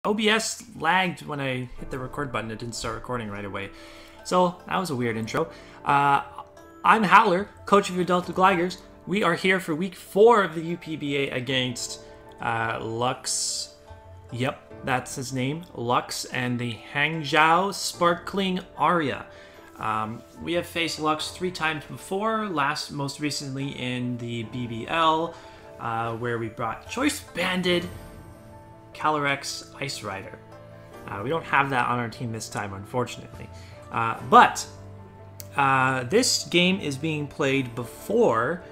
OBS lagged when I hit the record button. It didn't start recording right away. So that was a weird intro. I'm Howler, coach of your Delta Gligars. We are here for week 4 of the UPBA against Lux. Yep, that's his name. Lux and the Hangzhou Sparkling Aria. We have faced Lux 3 times before, most recently in the BBL, where we brought Choice Banded Calyrex Ice Rider. We don't have that on our team this time, unfortunately. But this game is being played before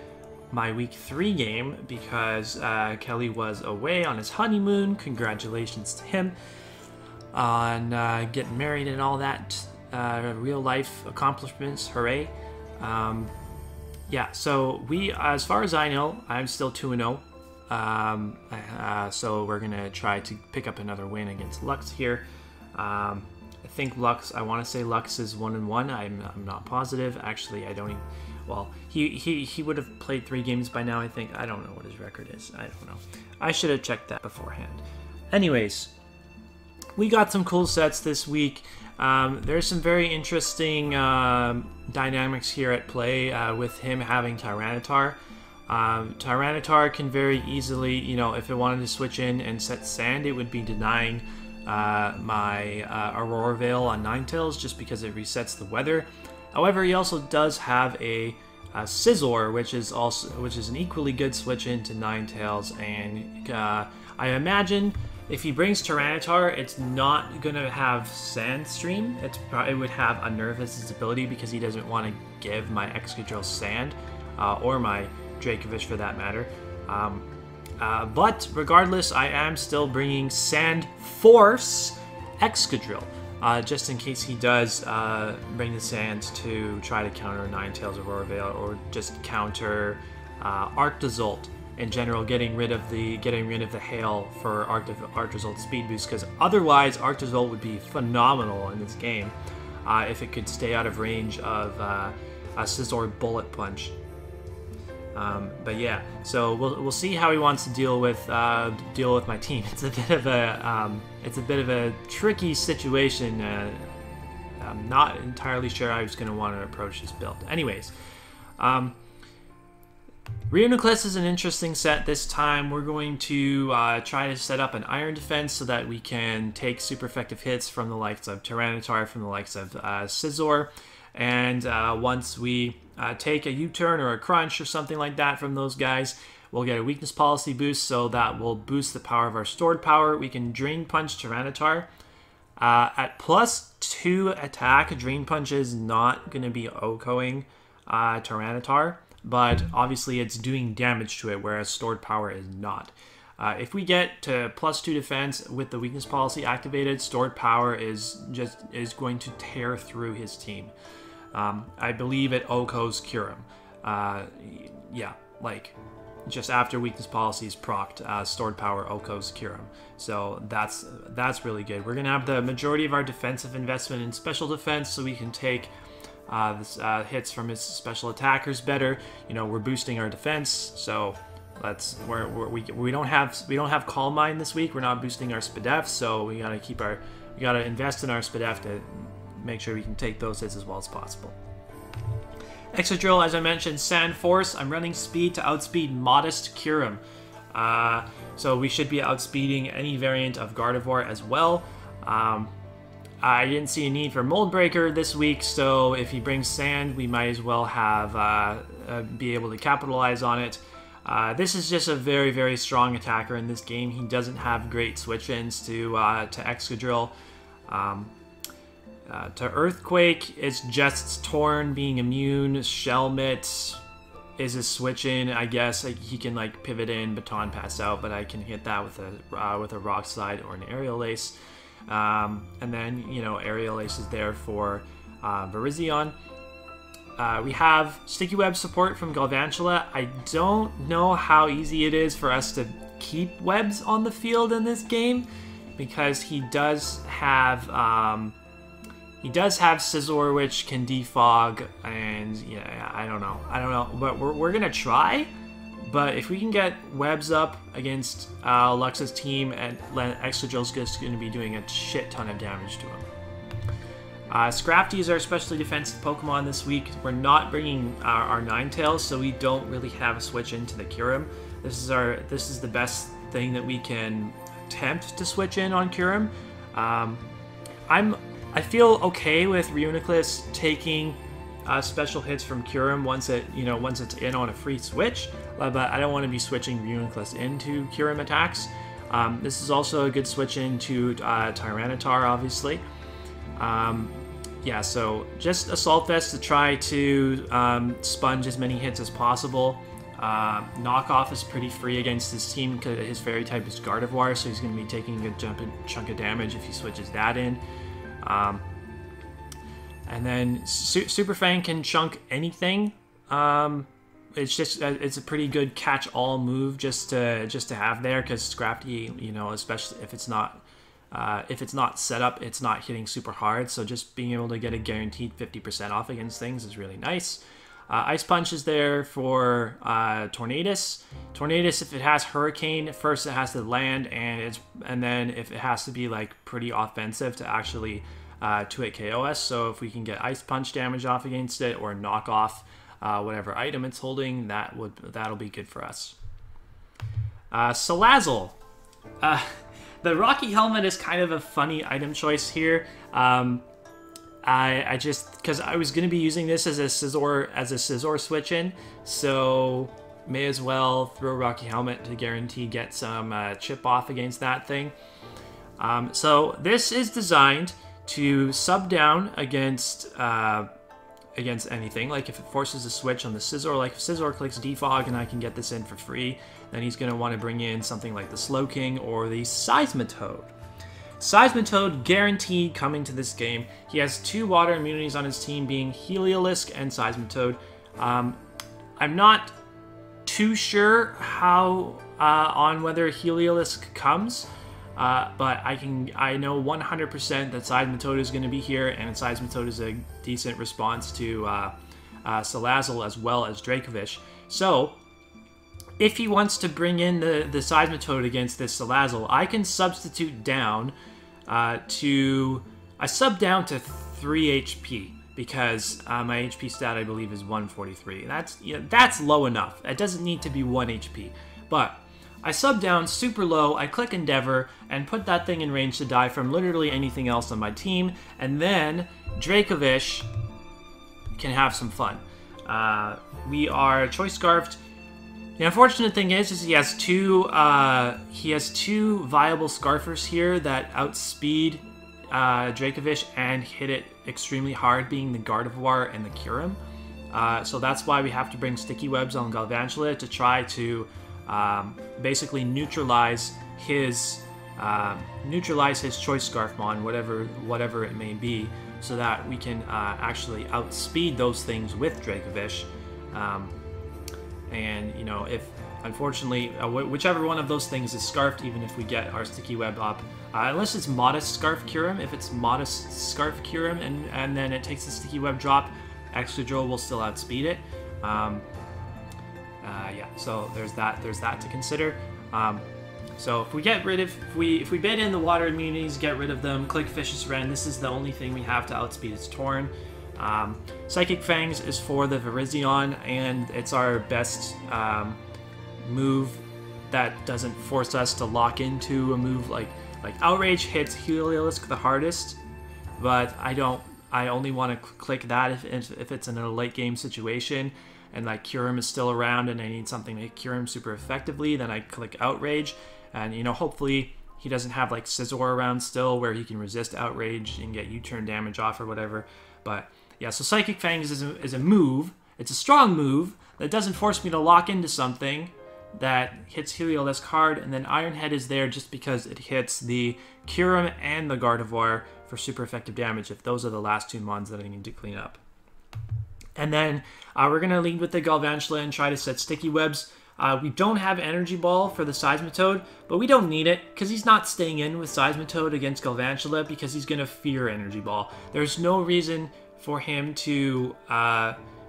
my week 3 game because Kelly was away on his honeymoon. Congratulations to him on getting married and all that real life accomplishments. Hooray. Yeah, so as far as I know, I'm still 2-0. So we're gonna try to pick up another win against Lux here. I think Lux, I want to say Lux is 1-1. I'm not positive. Actually, I don't even, well, he would have played 3 games by now, I think. I don't know what his record is. I don't know. I should have checked that beforehand. Anyways, we got some cool sets this week. There's some very interesting dynamics here at play with him having Tyranitar. Tyranitar can very easily, you know, if it wanted to switch in and set Sand, it would be denying my Aurora Veil on Ninetales just because it resets the weather. However, he also does have a Scizor, which is an equally good switch into Ninetales, and I imagine if he brings Tyranitar, it's not gonna have Sandstream. It would have Unnervous ability because he doesn't want to give my Excadrill Sand or my Dracovish for that matter. But regardless, I am still bringing Sand Force Excadrill, just in case he does bring the Sands to try to counter Ninetales Aurora Veil or just counter Arctozolt in general, getting rid of the hail for Arctozolt speed boost, because otherwise Arctozolt would be phenomenal in this game if it could stay out of range of a Scizor Bullet Punch. But yeah, so we'll see how he wants to deal with my team. It's a bit of a tricky situation. I'm not entirely sure how he's going to want to approach this build. Anyways, Reuniclus is an interesting set this time. We're going to try to set up an Iron Defense so that we can take super effective hits from the likes of Tyranitar, from the likes of Scizor, and once we take a U-turn or a crunch or something like that from those guys, we'll get a weakness policy boost, so that will boost the power of our stored power. We can Drain Punch Tyranitar. At +2 attack, Drain Punch is not going to be OHKOing Tyranitar, but obviously it's doing damage to it, whereas stored power is not. If we get to +2 defense with the weakness policy activated, stored power is going to tear through his team. I believe it OHKOs Kyurem. Yeah, like just after weakness policy is procced, stored power OHKOs Kyurem. So that's really good. We're gonna have the majority of our defensive investment in special defense, so we can take hits from his special attackers better. You know, we're boosting our defense, so we don't have Calm Mind this week. We're not boosting our Spadef, so we gotta invest in our Spadef to make sure we can take those hits as well as possible. Excadrill, as I mentioned, Sand Force. I'm running speed to outspeed Modest Kyurem. So we should be outspeeding any variant of Gardevoir as well. I didn't see a need for Mold Breaker this week, so if he brings Sand, we might as well have be able to capitalize on it. This is just a very, very strong attacker in this game. He doesn't have great switch-ins to Excadrill. To Earthquake, it's just Torn being immune. Shelmet is a switch-in. I guess he can like pivot in, Baton Pass out, but I can hit that with a Rock Slide or an Aerial Ace. And then, you know, Aerial Ace is there for Virizion. We have Sticky Web support from Galvantula. I don't know how easy it is for us to keep webs on the field in this game, because he does have Scizor, which can defog, and yeah, I don't know, but we're gonna try. But if we can get webs up against Lux's team, and Extra Drill's just going to be doing a shit ton of damage to him. Scrafty is our especially defensive Pokemon this week. We're not bringing our Ninetales, so we don't really have a switch into the Kyurem. This is the best thing that we can attempt to switch in on Kyurem. I feel okay with Reuniclus taking special hits from Kyurem once it's in on a free switch, but I don't want to be switching Reuniclus into Kyurem attacks. This is also a good switch into Tyranitar, obviously. Yeah, so just Assault Vest to try to sponge as many hits as possible. Knockoff is pretty free against his team because his fairy type is Gardevoir, so he's going to be taking a good chunk of damage if he switches that in. And then Super Fang can chunk anything. It's a pretty good catch-all move just to have there, because Scrafty, you know, especially if it's not set up, it's not hitting super hard. So just being able to get a guaranteed 50% off against things is really nice. Ice Punch is there for Tornadus. Tornadus, if it has Hurricane, first it has to land, and then if it has to be like pretty offensive to actually 2-hit KOS. So if we can get Ice Punch damage off against it, or knock off whatever item it's holding, that'll be good for us. Salazzle. The Rocky Helmet is kind of a funny item choice here. I just, because I was going to be using this as a Scizor switch in, so may as well throw Rocky Helmet to guarantee get some chip off against that thing. So this is designed to sub down against anything. Like if it forces a switch on the Scizor, like if Scizor clicks Defog and I can get this in for free, then he's going to want to bring in something like the Slowking or the Seismitoad. Seismitoad guaranteed coming to this game. He has 2 water immunities on his team, being Heliolisk and Seismitoad. I'm not too sure how on whether Heliolisk comes, but I know 100% that Seismitoad is going to be here, and Seismitoad is a decent response to Salazzle as well as Dracovish. So if he wants to bring in the Seismitoad against this Salazzle, I can substitute down I sub down to 3 HP, because my HP stat, I believe, is 143. That's low enough. It doesn't need to be 1 HP. But I sub down super low, I click Endeavor, and put that thing in range to die from literally anything else on my team, and then Dracovish can have some fun. We are Choice Scarfed. The unfortunate thing is he has two viable Scarfers here that outspeed Dracovish and hit it extremely hard, being the Gardevoir and the Kyurem. So that's why we have to bring Sticky Webs on Galvantula to try to basically neutralize his Choice Scarfmon, whatever it may be, so that we can actually outspeed those things with Dracovish. And, you know, if, unfortunately, whichever one of those things is Scarfed, even if we get our Sticky Web up, unless it's Modest Scarf Kyurem, if it's Modest Scarf Kyurem and then it takes the Sticky Web drop, Extra Drill will still outspeed it. Yeah, so there's that to consider. So if we get rid of, if we bid in the water immunities, get rid of them, click Vicious Rend, this is the only thing we have to outspeed its Torn. Psychic Fangs is for the Virizion, and it's our best move that doesn't force us to lock into a move like Outrage hits Heliolisk the hardest, but I only want to click that if it's in a late game situation and like Kyurem is still around and I need something to hit Kyurem super effectively, then I click Outrage, and, you know, hopefully he doesn't have like Scizor around still where he can resist Outrage and get U-turn damage off or whatever. But yeah, so Psychic Fangs is a move. It's a strong move that doesn't force me to lock into something that hits Heliolisk hard, and then Iron Head is there just because it hits the Kyurem and the Gardevoir for super effective damage, if those are the last 2 mons that I need to clean up. And then we're going to lead with the Galvantula and try to set Sticky Webs. We don't have Energy Ball for the Seismitoad, but we don't need it because he's not staying in with Seismitoad against Galvantula because he's going to fear Energy Ball. There's no reason for him to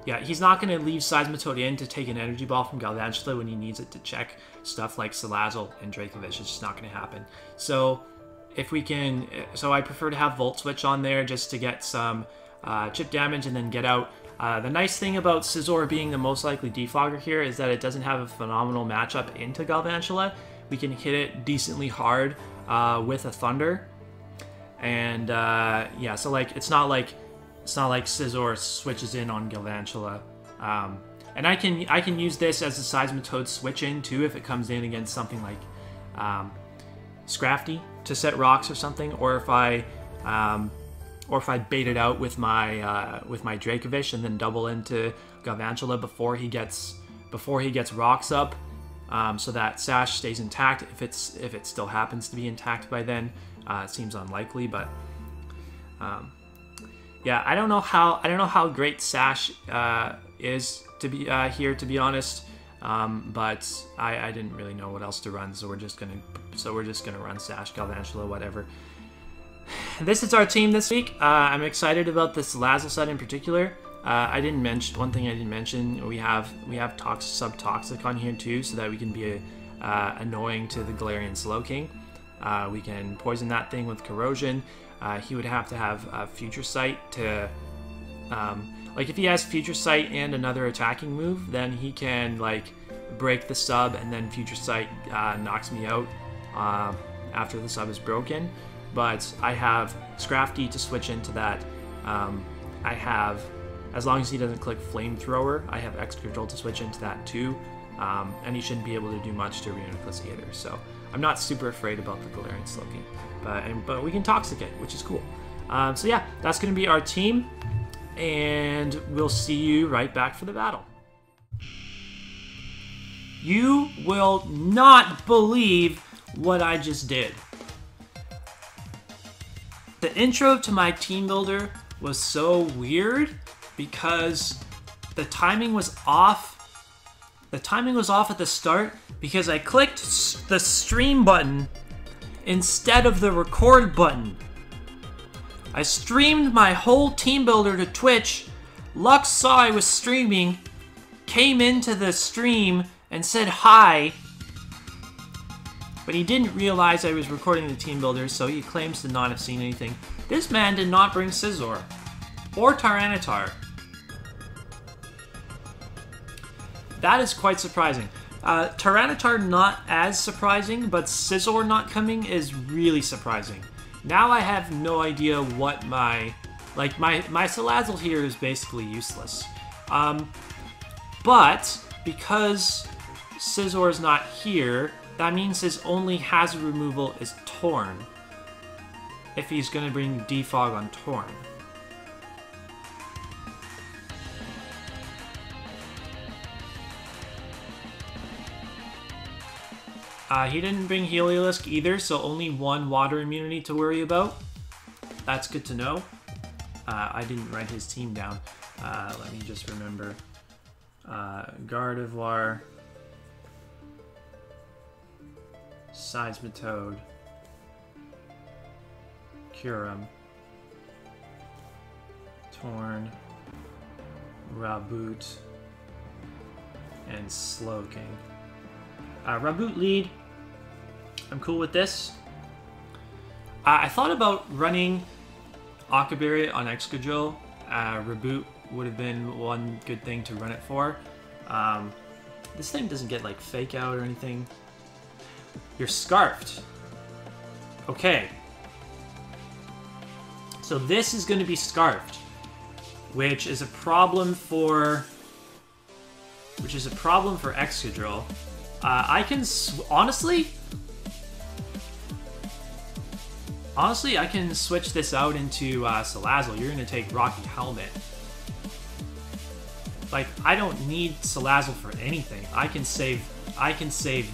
Yeah, he's not going to leave Seismitoad in to take an energy ball from Galvantula when he needs it to check stuff like Salazzle and Dracovish. It's just not going to happen. So if we can, so I prefer to have Volt Switch on there just to get some chip damage and then get out. The nice thing about Scizor being the most likely defogger here is that it doesn't have a phenomenal matchup into Galvantula. We can hit it decently hard with a Thunder. And yeah, so like it's not like Scizor switches in on Galvantula. And I can use this as a Seismitoad switch in too if it comes in against something like Scrafty to set rocks or something, or if I bait it out with my Dracovish and then double into Galvantula before he gets rocks up, so that Sash stays intact. If it still happens to be intact by then, it seems unlikely, but yeah, I don't know how great Sash is to be here, to be honest. But I didn't really know what else to run, so we're just gonna run Sash, Galvantula, whatever. This is our team this week. I'm excited about this Salazzle set in particular. I didn't mention one thing. I didn't mention we have Subtoxic on here too, so that we can be annoying to the Galarian Slowking. We can poison that thing with Corrosion. He would have to have Future Sight to, like if he has Future Sight and another attacking move, then he can like break the sub, and then Future Sight knocks me out after the sub is broken. But I have Scrafty to switch into that. I have, as long as he doesn't click Flamethrower, I have Excadrill to switch into that too. And he shouldn't be able to do much to Reuniclus either. So I'm not super afraid about the Galarian Slowking. But we can Toxic it, which is cool. So yeah, that's going to be our team. And we'll see you right back for the battle. You will not believe what I just did. The intro to my team builder was so weird because the timing was off. The timing was off at the start because I clicked the stream button instead of the record button. I streamed my whole team builder to Twitch. Lux saw I was streaming, came into the stream and said hi, but he didn't realize I was recording the team builder, so he claims to not have seen anything. This man did not bring Scizor or Tyranitar. That is quite surprising. Tyranitar not as surprising, but Scizor not coming is really surprising. Now I have no idea what my Salazzle here is basically useless. But because Scizor is not here, that means his only hazard removal is Torn. If he's going to bring Defog on Torn. He didn't bring Heliolisk either, so only one water immunity to worry about. That's good to know. I didn't write his team down. Let me just remember. Gardevoir, Seismitoad, Kyurem, Torn, Raboot, and Slowking. Raboot lead. I'm cool with this. I thought about running Octoberry on Excadrill. Raboot would have been one good thing to run it for. This thing doesn't get like fake out or anything. You're Scarfed. Okay. So this is going to be Scarfed, which is a problem for Excadrill. I can honestly, I can switch this out into Salazzle. You're gonna take Rocky Helmet. Like, I don't need Salazzle for anything. I can save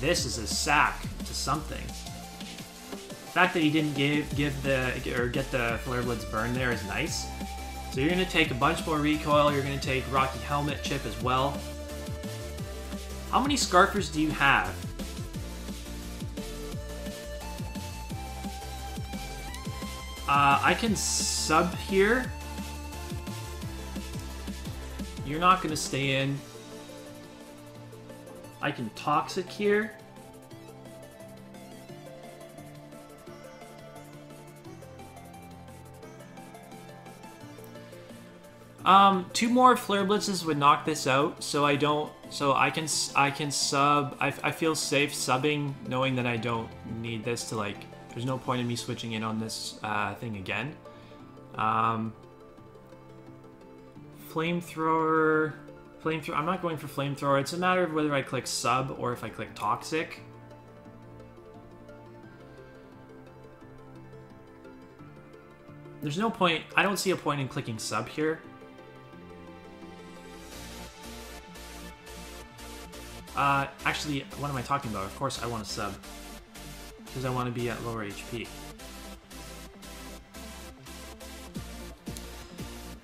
this as a sack to something. The fact that he didn't get the Flare Blitz burn there is nice. So you're gonna take a bunch more recoil. You're gonna take Rocky Helmet chip as well. How many Scarfers do you have? I can sub here. You're not gonna stay in. I can Toxic here. Two more Flare Blitzes would knock this out, so I don't. So I can sub. I feel safe subbing, knowing that I don't need this to like. There's no point in me switching in on this thing again. Flamethrower. I'm not going for Flamethrower. It's a matter of whether I click sub or if I click Toxic. There's no point. I don't see a point in clicking sub here. Actually, what am I talking about? Of course I want to sub. Because I want to be at lower HP.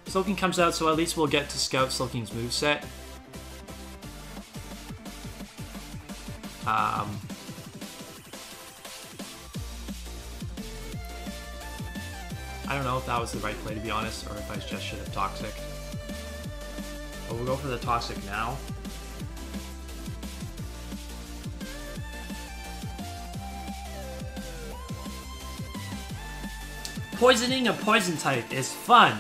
Slowking comes out, so at least we'll get to scout Slowking's moveset. I don't know if that was the right play, to be honest, or if I just should have Toxic. But we'll go for the Toxic now. Poisoning a poison type is fun!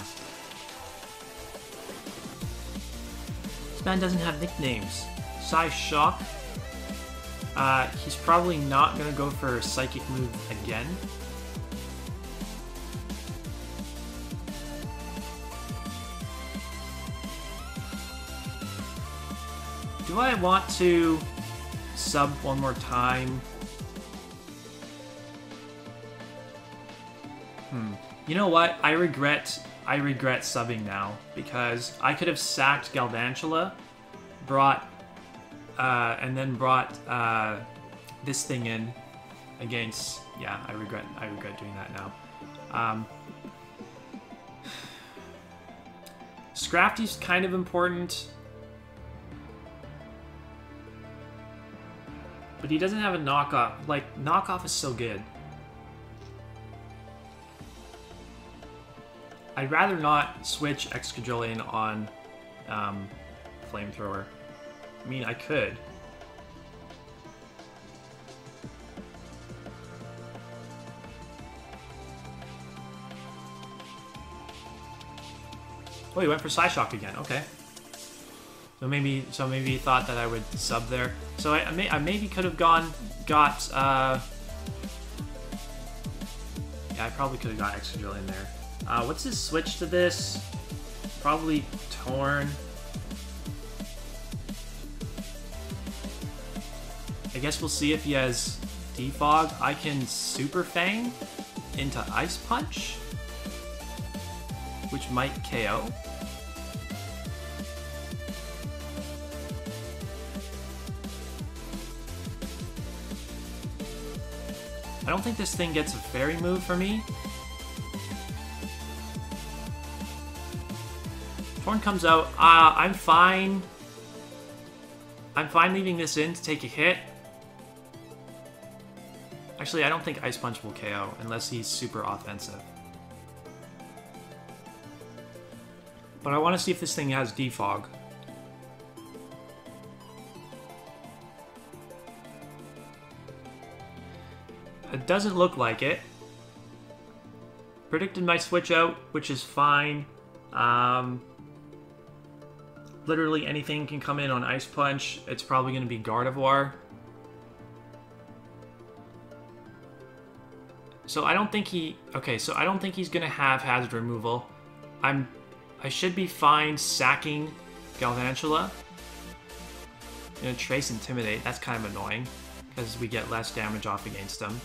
This man doesn't have nicknames. Psy Shock. He's probably not gonna go for a Psychic move again. Do I want to sub one more time? You know what? I regret subbing now, because I could have sacked Galvantula, and then brought this thing in against. Yeah, I regret doing that now. Scrafty's kind of important, but he doesn't have a knockoff. Like, knockoff is so good. I'd rather not switch Excadrillion on Flamethrower. I mean, I could. Oh, he went for Psyshock again. Okay. So maybe he thought that I would sub there. So I maybe could have got. Yeah, I probably could have got Excadrillion there. What's his switch to this? Probably Torn. I guess we'll see if he has Defog. I can Super Fang into Ice Punch, which might KO. I don't think this thing gets a Fairy move for me. Torn comes out. I'm fine. I'm fine leaving this in to take a hit. Actually, I don't think Ice Punch will KO unless he's super offensive. But I want to see if this thing has Defog. It doesn't look like it. Predicted my switch out, which is fine. Literally anything can come in on Ice Punch. It's probably going to be Gardevoir. So I don't think he... Okay, so I don't think he's going to have Hazard Removal. I should be fine sacking Galvantula. You know, Trace Intimidate. That's kind of annoying, because we get less damage off against him.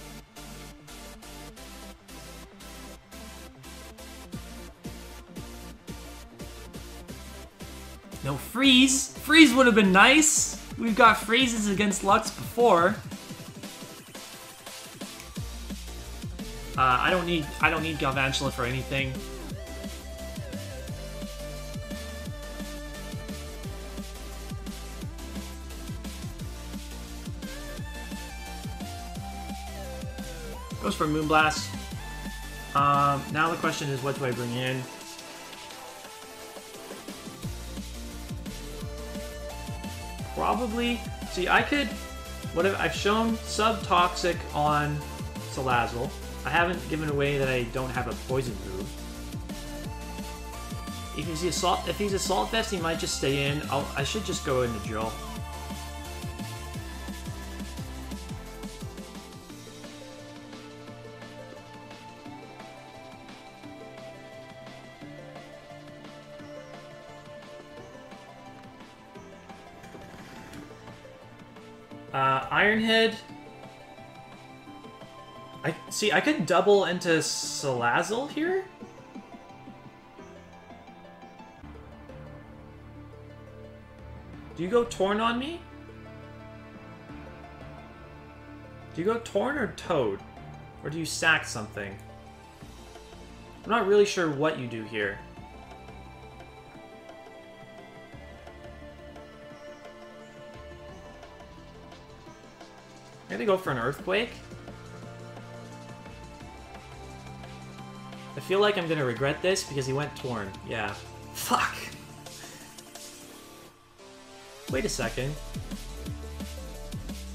No Freeze! Freeze would have been nice! We've got Freezes against Lux before. I don't need Galvantula for anything. Goes for Moonblast. Now the question is, what do I bring in? probably... See, I could... I've shown sub-toxic on Salazzle. I haven't given away that I don't have a poison move. If he's Assault Vest, he might just stay in. I should just go into Drill. Ironhead. I could double into Salazzle here. Do you go Torn on me? Do you go Torn or Toad? Or do you sack something? I'm not really sure what you do here. I'm gonna go for an Earthquake. I feel like I'm gonna regret this because he went Torn. Yeah. Fuck! Wait a second.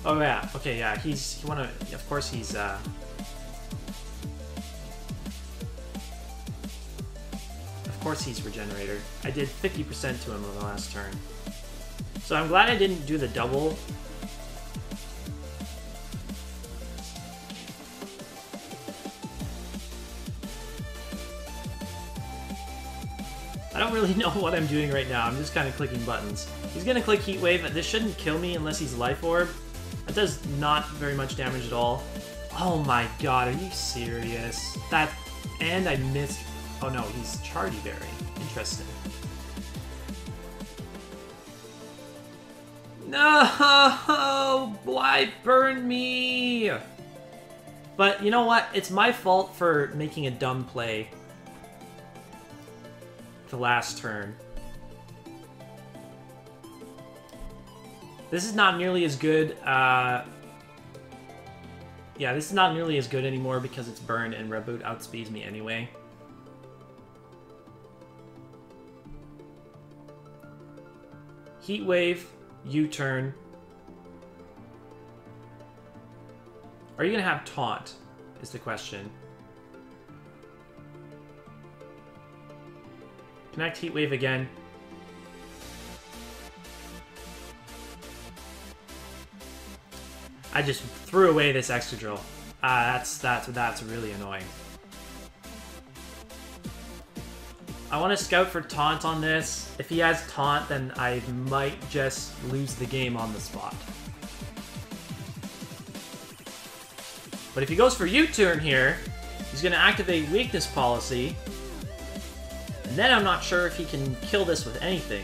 Oh yeah, okay, yeah, of course he's, Of course he's Regenerator. I did 50% to him on the last turn. So I'm glad I didn't do the double. I don't really know what I'm doing right now. I'm just kind of clicking buttons. He's going to click Heat Wave. This shouldn't kill me unless he's Life Orb. That does not very much damage at all. Oh my god, are you serious? And I missed... Oh no, he's Chardy Berry. Interesting. No! Why burn me? But you know what? It's my fault for making a dumb play. The last turn. This is not nearly as good. Yeah, this is not nearly as good anymore because it's burned and Reboot outspeeds me anyway. Heat Wave, U-turn. Are you gonna have Taunt? Is the question. Connect Heat Wave again. I just threw away this extra drill. That's really annoying. I want to scout for Taunt on this. If he has Taunt, then I might just lose the game on the spot. But if he goes for U-turn here, he's going to activate Weakness Policy. And then I'm not sure if he can kill this with anything.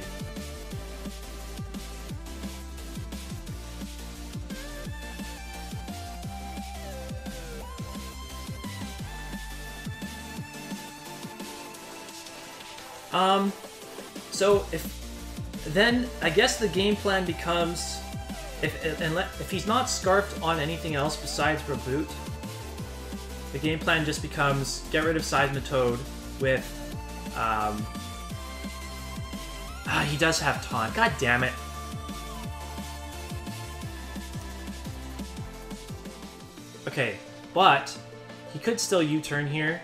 So then I guess the game plan becomes if he's not scarfed on anything else besides Reboot, the game plan just becomes get rid of Seismitoad with he does have Taunt. God damn it. Okay, but he could still U-turn here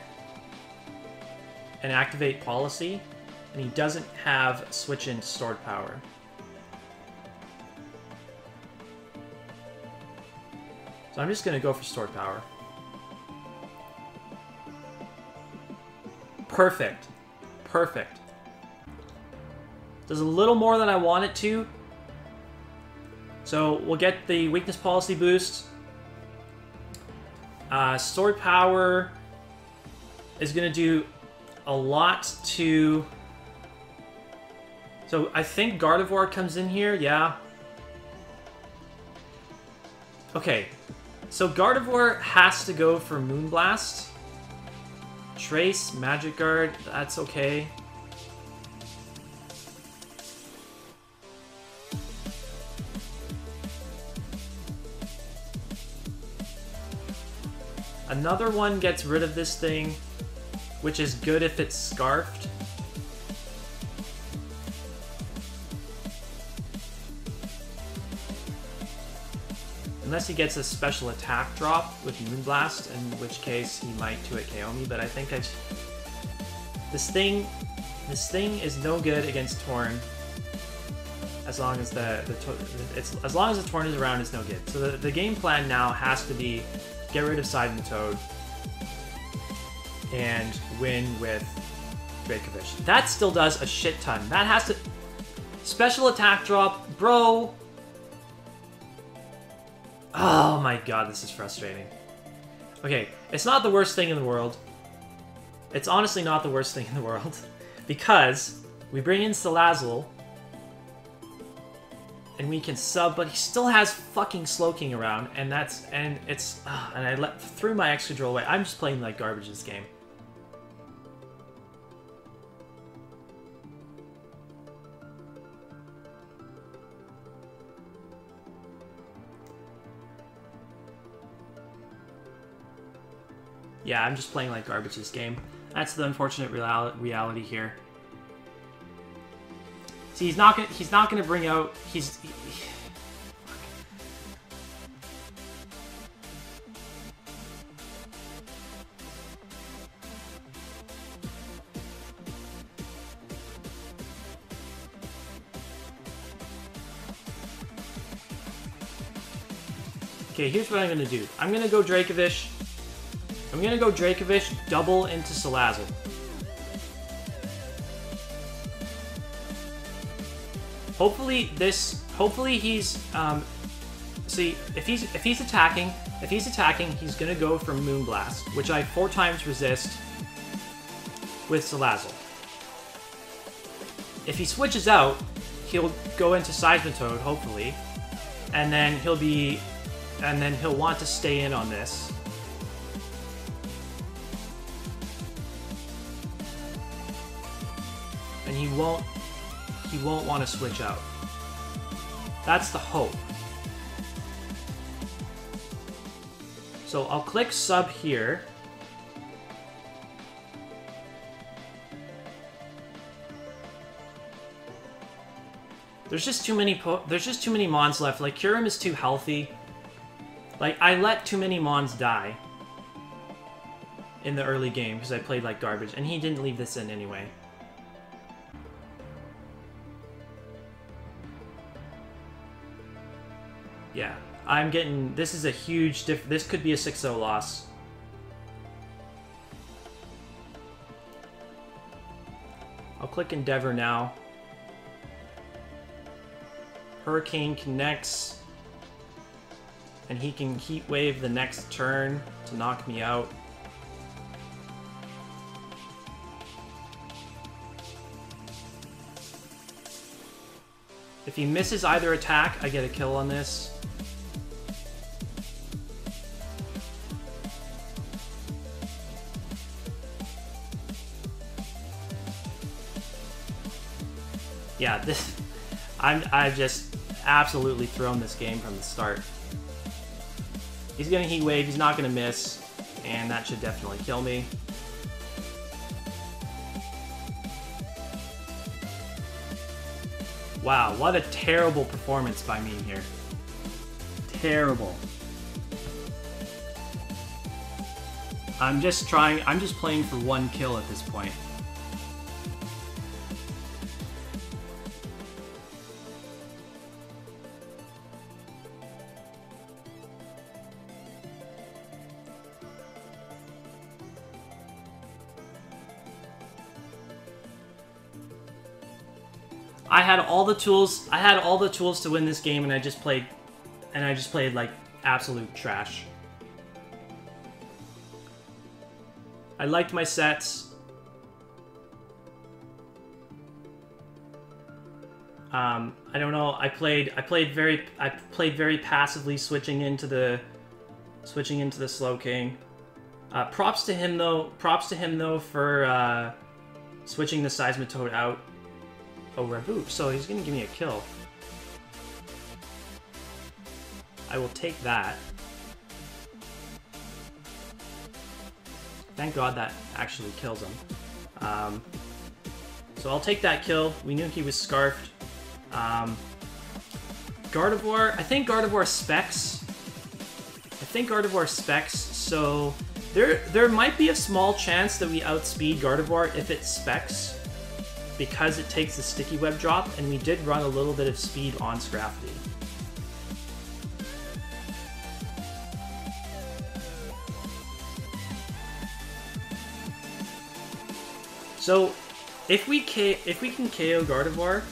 and activate Policy, and he doesn't have switch into Stored Power. So I'm just going to go for Stored Power. Perfect. Perfect. Does a little more than I want it to. So we'll get the Weakness Policy boost. Stored Power is going to do a lot to... So I think Gardevoir comes in here, yeah. Okay, so Gardevoir has to go for Moonblast. Trace, Magic Guard, that's okay. Another one gets rid of this thing, which is good if it's Scarfed. Unless he gets a special attack drop with Moonblast, in which case he might 2-hit KO me, but I think this thing is no good against Torn. As long as as long as the Torn is around, it's no good. So the game plan now has to be get rid of Seismitoad and win with Dracovish. That still does a shit ton. That has to special attack drop, bro. Oh my god, this is frustrating. Okay, it's not the worst thing in the world. It's honestly not the worst thing in the world. Because we bring in Salazzle and we can sub, but he still has fucking Slowking around, and and I threw my extra drill away. I'm just playing like garbage this game. Yeah, I'm just playing like garbage this game. That's the unfortunate reality here. See, he's not gonna bring out. Okay, here's what I'm gonna do. I'm gonna go Dracovish. I'm gonna go Dracovish, double into Salazzle. Hopefully he's, see, if he's attacking, he's gonna go for Moonblast, which I 4 times resist with Salazzle. If he switches out, he'll go into Seismitoad, hopefully, and then he'll want to stay in on this. And he won't want to switch out. That's the hope. So I'll click sub here. There's just too many Mons left. Like, Kyurem is too healthy. Like, I let too many Mons die in the early game because I played like garbage, and he didn't leave this in anyway. Yeah, I'm getting... This is a huge this could be a 6-0 loss. I'll click Endeavor now. Hurricane connects. And he can Heat Wave the next turn to knock me out. If he misses either attack, I get a kill on this. Yeah, I've just absolutely thrown this game from the start. He's gonna Heat Wave, he's not gonna miss, and that should definitely kill me. Wow, what a terrible performance by me here. Terrible. I'm just playing for 1 kill at this point. I had all the tools to win this game, and I just played like absolute trash. I liked my sets. I don't know. I played very passively, switching into the Slowking. Props to him though for switching the Seismitoad out. Oh, Reboot, so he's gonna give me a kill. I will take that. Thank God that actually kills him. So I'll take that kill. We knew he was Scarfed. Gardevoir, I think Gardevoir specs think Gardevoir specs, so there might be a small chance that we outspeed Gardevoir if it specs, because it takes the sticky web drop, and we did run a little bit of speed on Scrafty. So if we can KO Gardevoir,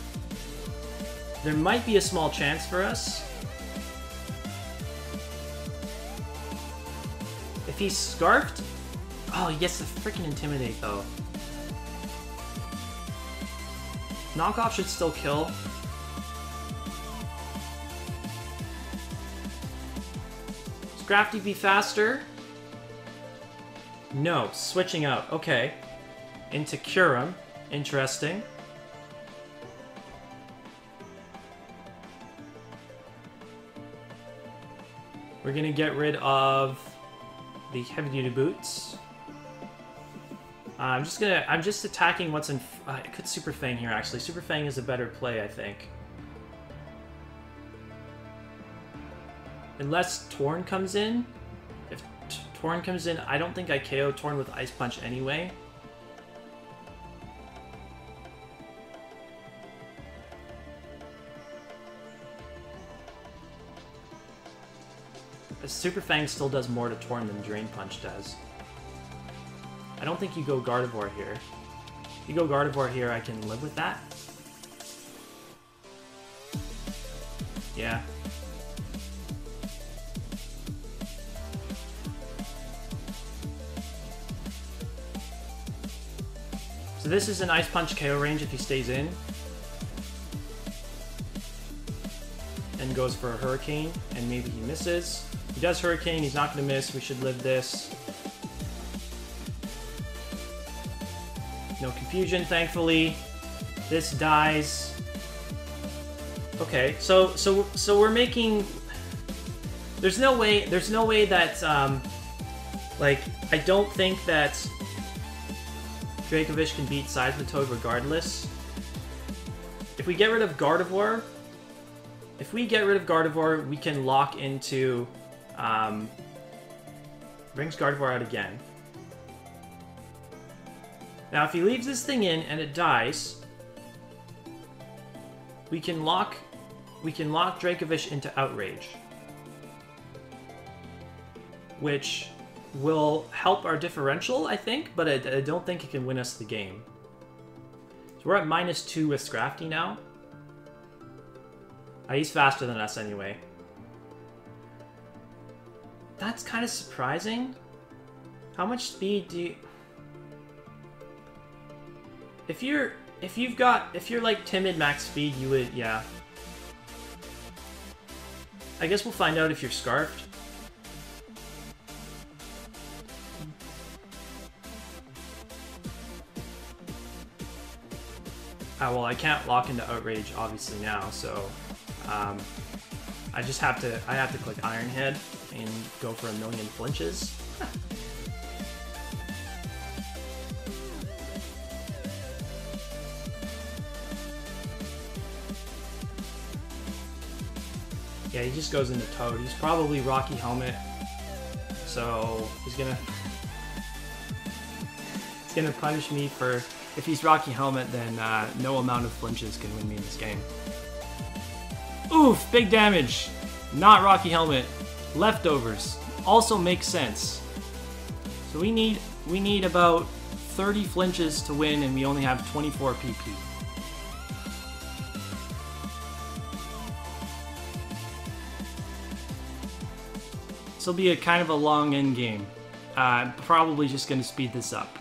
there might be a small chance for us. If he's Scarfed, oh, he gets to freaking Intimidate though. Knockoff should still kill. Scrafty be faster? No, switching out. Okay. Into Curum. Interesting. We're gonna get rid of the heavy duty boots. I'm just attacking what's in. I could Super Fang here actually. Super Fang is a better play, I think. Unless Torn comes in. If Torn comes in, I don't think I KO Torn with Ice Punch anyway. Super Fang still does more to Torn than Drain Punch does. I don't think you go Gardevoir here. If you go Gardevoir here, I can live with that. Yeah. So this is an Ice Punch KO range if he stays in. And goes for a Hurricane, and maybe he misses. He does Hurricane, he's not going to miss. We should live this. No confusion, thankfully. This dies. Okay, so we're making. There's no way that like, I don't think that Dracovish can beat Seismitoad regardless. If we get rid of Gardevoir, we can lock into. Brings Gardevoir out again. Now, if he leaves this thing in and it dies, we can lock Dracovish into Outrage, which will help our differential, I think, but I don't think it can win us the game. So we're at -2 with Scrafty now. He's faster than us anyway. That's kind of surprising. How much speed do you... If you're like timid max speed, you would, yeah. I guess we'll find out if you're Scarfed. Well, I can't lock into Outrage obviously now, so I have to click Iron Head and go for 1,000,000 flinches. Yeah, he just goes into Toad. He's probably Rocky Helmet, so he's gonna punish me for. If he's Rocky Helmet, then no amount of flinches can win me this game. Oof, big damage. Not Rocky Helmet. Leftovers. Also makes sense. So we need about 30 flinches to win, and we only have 24 PP. This will be a kind of a long end game. I'm probably just going to speed this up.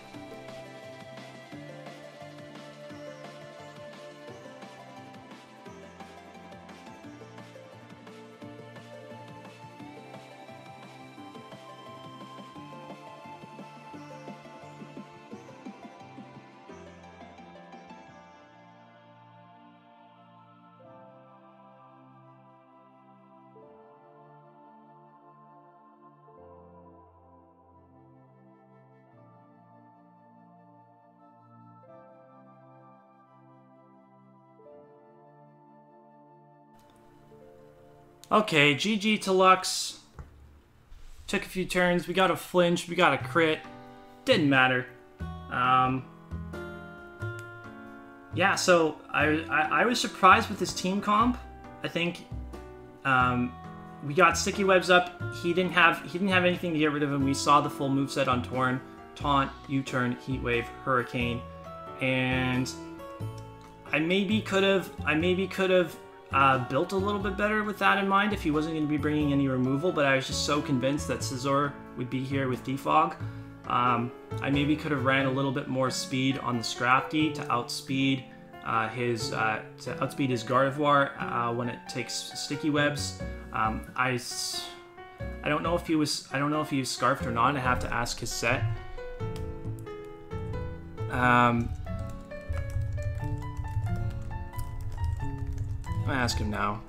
Okay, GG to Lux. Took a few turns. We got a flinch. We got a crit. Didn't matter. Yeah, so I was surprised with his team comp. I think we got sticky webs up. He didn't have anything to get rid of him. We saw the full moveset on Torn, Taunt, U-turn, Heat Wave, Hurricane, and I maybe could have built a little bit better with that in mind if he wasn't going to be bringing any removal. But I was just so convinced that Scizor would be here with Defog. I maybe could have ran a little bit more speed on the Scrafty to outspeed his Gardevoir when it takes sticky webs. I don't know if he was scarfed or not. I have to ask his set. I'm gonna ask him now.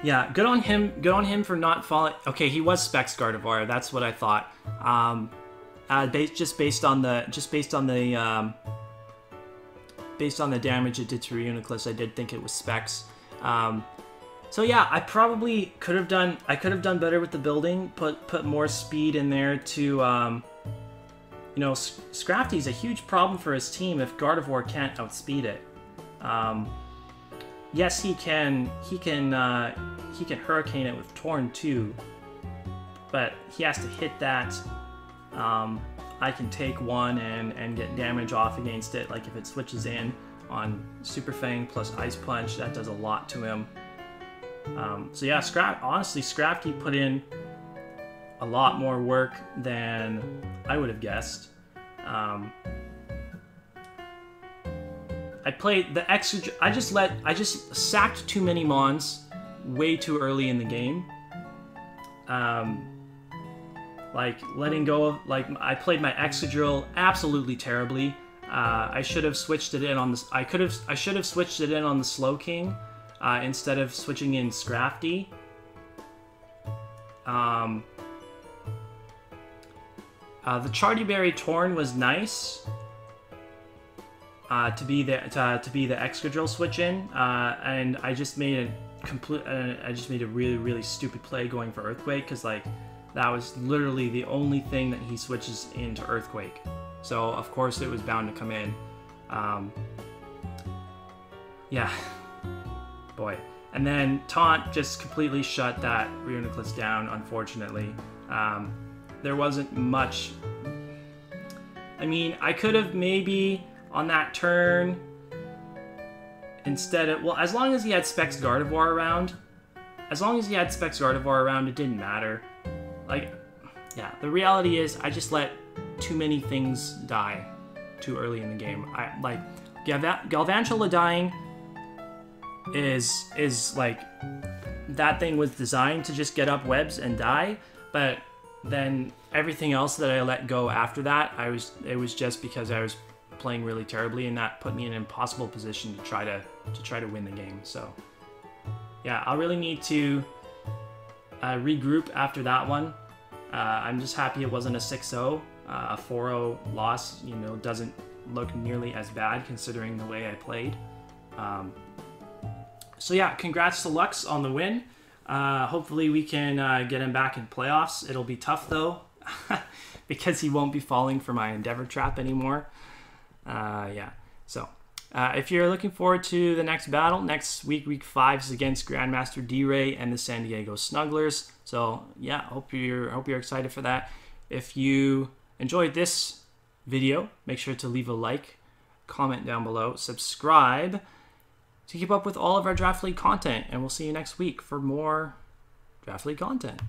Yeah, good on him. Good on him for not falling. Okay, he was Specs Gardevoir. That's what I thought. Just based on the damage it did to Reuniclus, I did think it was Specs. So yeah, I probably could have done. I could have done better with the building. Put more speed in there to. You know, Scrafty's a huge problem for his team if Gardevoir can't outspeed it. Yes, he can Hurricane it with Torn too, but he has to hit that. I can take one and get damage off against it. Like if it switches in on Super Fang plus Ice Punch, that does a lot to him. So yeah, honestly, Scrafty put in a lot more work than I would have guessed. I played the extra. I just sacked too many mons way too early in the game. Like letting go of I played my Excadrill absolutely terribly. I should have switched it in on this. I should have switched it in on the Slowking instead of switching in Scrafty. The Chardyberry Torn was nice to be the Excadrill switch in, and I just made a really stupid play going for Earthquake because like that was literally the only thing that he switches into Earthquake. So of course it was bound to come in. Yeah, boy. And then Taunt just completely shut that Reuniclus down, unfortunately. There wasn't much. I mean, I could have maybe on that turn instead of, well, as long as he had Specs Gardevoir around, it didn't matter. Like, yeah, the reality is I just let too many things die too early in the game. Galvantula dying is like, that thing was designed to just get up webs and die, but then everything else that I let go after that, it was just because I was playing really terribly, and that put me in an impossible position to try to win the game. So yeah, I'll really need to regroup after that one. I'm just happy it wasn't a 6-0. A 4-0 loss, you know, doesn't look nearly as bad considering the way I played. So yeah, congrats to Lux on the win. Hopefully we can get him back in playoffs. It'll be tough though, because he won't be falling for my Endeavor trap anymore. Yeah, so if you're looking forward to the next battle, next week 5 is against Grandmaster D-Ray and the San Diego Snugglers. So yeah, hope you're excited for that. If you enjoyed this video, make sure to leave a like, comment down below, subscribe to keep up with all of our Draft League content, and we'll see you next week for more Draft League content.